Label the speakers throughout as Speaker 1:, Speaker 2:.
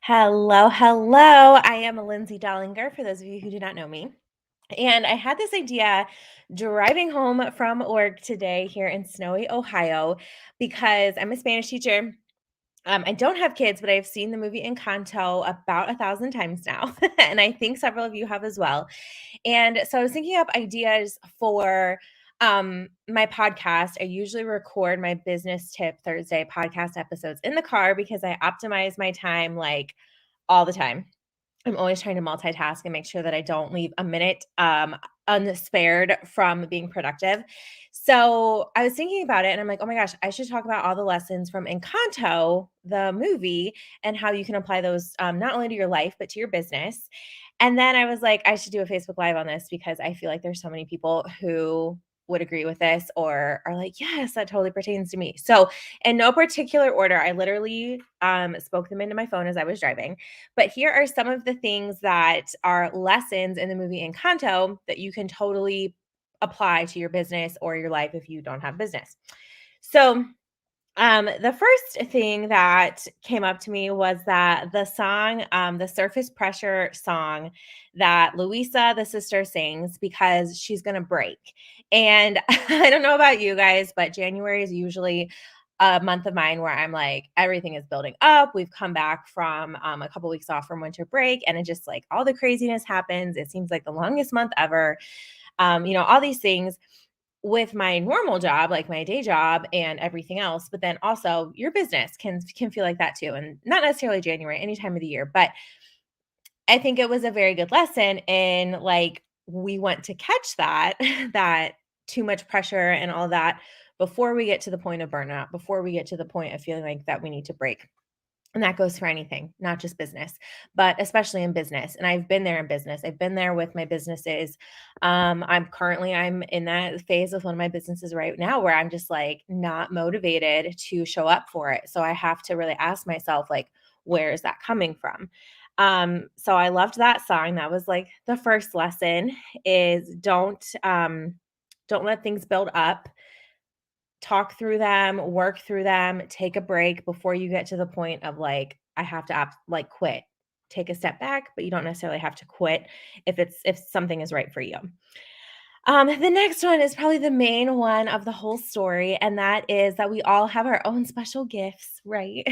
Speaker 1: Hello, hello. I am Lindsay Dollinger, for those of you who do not know me. And I had this idea driving home from work today here in snowy Ohio because I'm a Spanish teacher. I don't have kids, but I've seen the movie Encanto about 1,000 times now. And I think several of you have as well. And so I was thinking up ideas for my podcast. I usually record my business tip Thursday podcast episodes in the car because I optimize my time like all the time. I'm always trying to multitask and make sure that I don't leave a minute unspared from being productive. So I was thinking about it and I'm like, oh my gosh, I should talk about all the lessons from Encanto, the movie, and how you can apply those not only to your life, but to your business. And then I was like, I should do a Facebook Live on this because I feel like there's so many people who would agree with this or are like, yes, that totally pertains to me. So, in no particular order, I literally spoke them into my phone as I was driving. But here are some of the things that are lessons in the movie Encanto that you can totally apply to your business or your life if you don't have business. So, the first thing that came up to me was that the song, the surface pressure song that Luisa, the sister, sings because she's going to break. And I don't know about you guys, but January is usually a month of mine where I'm like, everything is building up. We've come back from a couple weeks off from winter break, and it just like all the craziness happens. It seems like the longest month ever. All these things with my normal job, like my day job and everything else, but then also your business can feel like that too. And not necessarily January, any time of the year, but I think it was a very good lesson in like we want to catch that that too much pressure and all that before we get to the point of burnout, before we get to the point of feeling like that we need to break. And that goes for anything, not just business, but especially in business. And I've been there in business. I've been there with my businesses. I'm in that phase of one of my businesses right now where I'm just like not motivated to show up for it. So I have to really ask myself, like, where is that coming from? So I loved that song. That was like the first lesson is don't let things build up, talk through them, work through them, take a break before you get to the point of like, I have to like quit. Take a step back, but you don't necessarily have to quit if something is right for you. The next one is probably the main one of the whole story, and that is that we all have our own special gifts, right?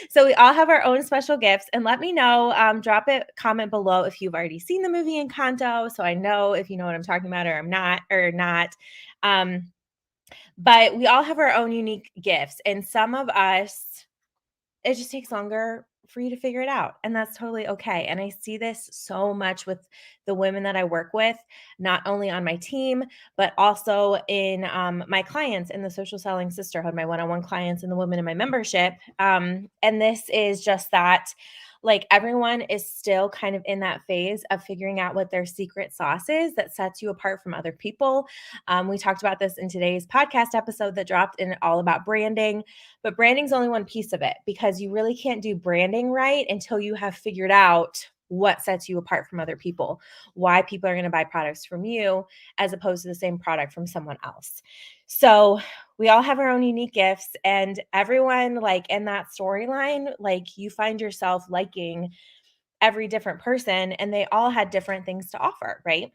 Speaker 1: So we all have our own special gifts, and let me know. Drop a comment below if you've already seen the movie Encanto, so I know if you know what I'm talking about or I'm not or not. Um, but we all have our own unique gifts, and some of us, it just takes longer for you to figure it out, and that's totally okay. And I see this so much with the women that I work with, not only on my team, but also in my clients in the social selling sisterhood, my one-on-one clients and the women in my membership. And this is just that like everyone is still kind of in that phase of figuring out what their secret sauce is that sets you apart from other people. We talked about this in today's podcast episode that dropped in all about branding. But branding's only one piece of it because you really can't do branding right until you have figured out what sets you apart from other people, why people are going to buy products from you as opposed to the same product from someone else. So we all have our own unique gifts, and everyone, like in that storyline, like you find yourself liking every different person, and they all had different things to offer, right?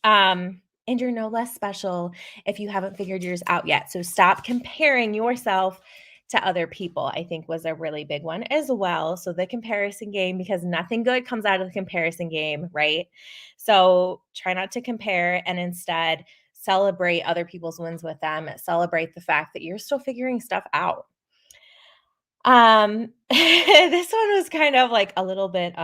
Speaker 1: And you're no less special if you haven't figured yours out yet. So stop comparing yourself to other people, I think was a really big one as well. So the comparison game, because nothing good comes out of the comparison game, right? So try not to compare and instead celebrate other people's wins with them. Celebrate the fact that you're still figuring stuff out. This one was kind of like a little bit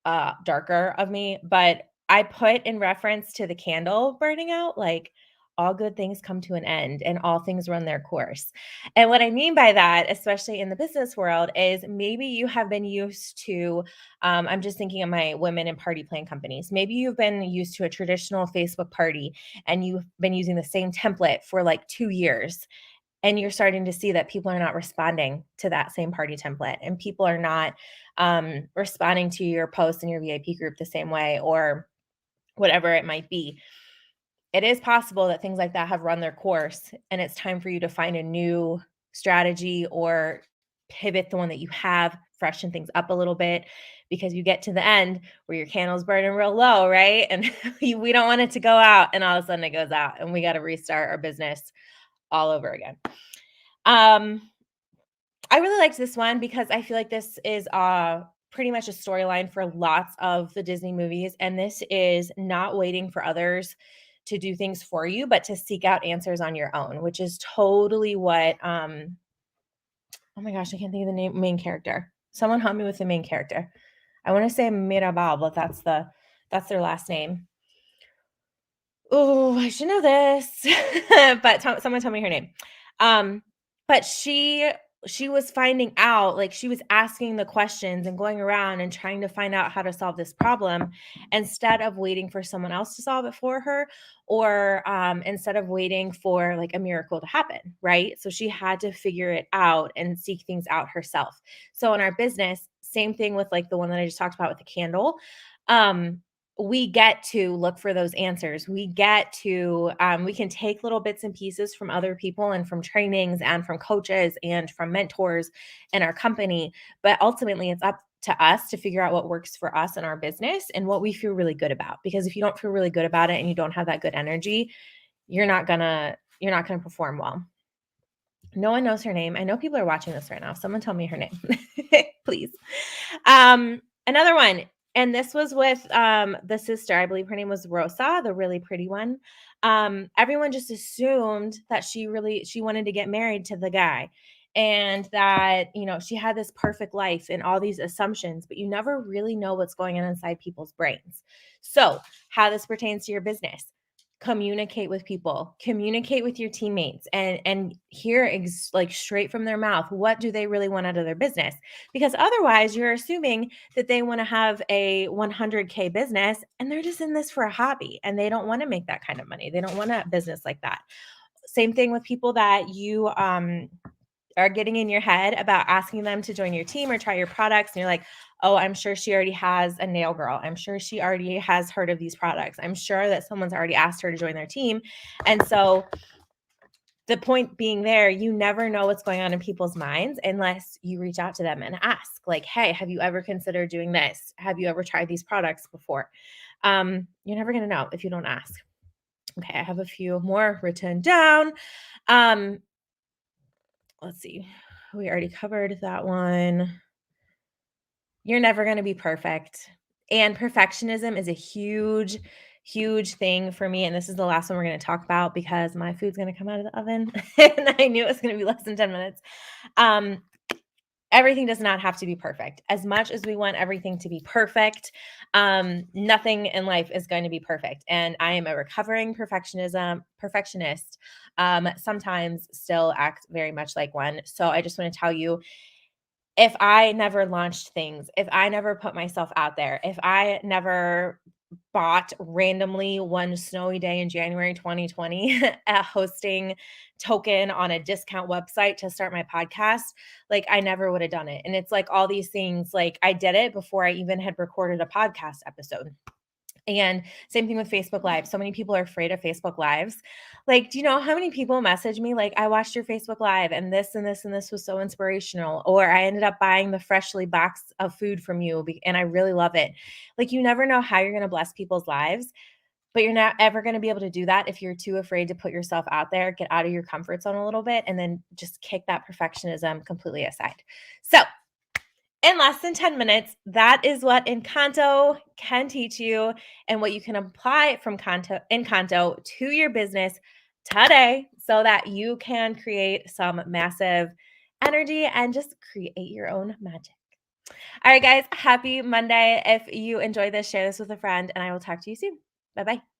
Speaker 1: darker of me, but I put in reference to the candle burning out, like all good things come to an end and all things run their course. And what I mean by that, especially in the business world, is maybe you have been used to, I'm just thinking of my women in party plan companies. Maybe you've been used to a traditional Facebook party and you've been using the same template for like 2 years, and you're starting to see that people are not responding to that same party template, and people are not responding to your post in your VIP group the same way or whatever it might be. It is possible that things like that have run their course and it's time for you to find a new strategy or pivot the one that you have, freshen things up a little bit, because you get to the end where your candle's burning real low, right? And we don't want it to go out and all of a sudden it goes out and we got to restart our business all over again. I really liked this one because I feel like this is pretty much a storyline for lots of the Disney movies. And this is not waiting for others to do things for you, but to seek out answers on your own, which is totally what oh my gosh, I can't think of the main character. Someone help me with the main character. I want to say Mirabal, but that's their last name. Oh, I should know this. But someone tell me her name. Um, but she was finding out, like she was asking the questions and going around and trying to find out how to solve this problem instead of waiting for someone else to solve it for her, or instead of waiting for like a miracle to happen, right? So she had to figure it out and seek things out herself. So in our business, same thing with like the one that I just talked about with the candle. Um, we get to look for those answers. We get to, we can take little bits and pieces from other people and from trainings and from coaches and from mentors in our company. But ultimately, it's up to us to figure out what works for us in our business and what we feel really good about. Because if you don't feel really good about it and you don't have that good energy, you're not gonna perform well. No one knows her name. I know people are watching this right now. Someone tell me her name, please. Another one, and this was with the sister. I believe her name was Rosa, the really pretty one. Everyone just assumed that she wanted to get married to the guy, and that she had this perfect life and all these assumptions, but you never really know what's going on inside people's brains. So, how this pertains to your business: communicate with people, communicate with your teammates, and hear like straight from their mouth, what do they really want out of their business? Because otherwise you're assuming that they want to have a 100K business and they're just in this for a hobby and they don't want to make that kind of money. They don't want a business like that. Same thing with people that you are getting in your head about asking them to join your team or try your products. And you're like, oh, I'm sure she already has a nail girl. I'm sure she already has heard of these products. I'm sure that someone's already asked her to join their team. And so the point being there, you never know what's going on in people's minds unless you reach out to them and ask, like, hey, have you ever considered doing this? Have you ever tried these products before? You're never going to know if you don't ask. Okay, I have a few more written down. Let's see. We already covered that one. You're never going to be perfect. And perfectionism is a huge, huge thing for me. And this is the last one we're going to talk about because my food's going to come out of the oven. And I knew it was going to be less than 10 minutes. Everything does not have to be perfect. As much as we want everything to be perfect, nothing in life is going to be perfect. And I am a recovering perfectionist. Sometimes still act very much like one. So I just want to tell you, if I never launched things, if I never put myself out there, if I never bought randomly one snowy day in January 2020 a hosting token on a discount website to start my podcast, like I never would have done it. And it's like all these things, like I did it before I even had recorded a podcast episode. And same thing with Facebook Live. So many people are afraid of Facebook Lives. Like, do you know how many people message me like, I watched your Facebook Live and this and this and this was so inspirational, or I ended up buying the freshly box of food from you and I really love it. Like, you never know how you're going to bless people's lives, but you're not ever going to be able to do that if you're too afraid to put yourself out there, get out of your comfort zone a little bit, and then just kick that perfectionism completely aside. So in less than 10 minutes, that is what Encanto can teach you and what you can apply from Encanto to your business today so that you can create some massive energy and just create your own magic. All right, guys, happy Monday. If you enjoy this, share this with a friend, and I will talk to you soon. Bye-bye.